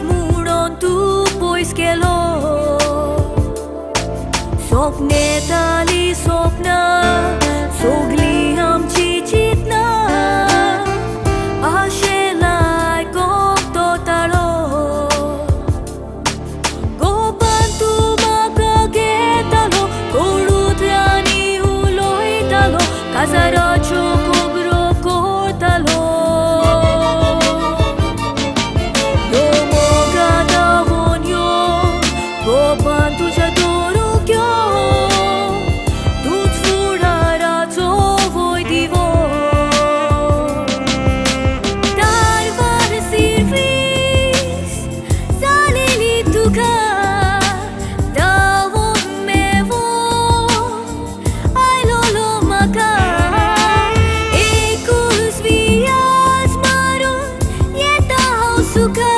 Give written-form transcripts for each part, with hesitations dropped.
muron tu pois kelo Sopne tali sopna Sogli amchi chitna Ashe lai kop to taro Gopan tu makage talo Korut rani uloi talo Kazara chokobro kortalo Gopan tuja doru kyo Tut furara to voi divo Dar var sirvis Salili tuka Davo mevo Ai lolo maka Ekus vias marun Yeta hausuka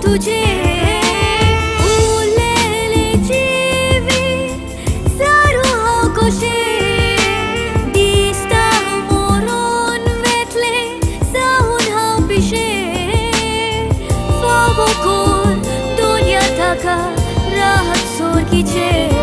तुझे उलेले जीवी सारू हाकोशे दिसता मोron vetle saun hapishe favokor dunya taka rahat sor kiche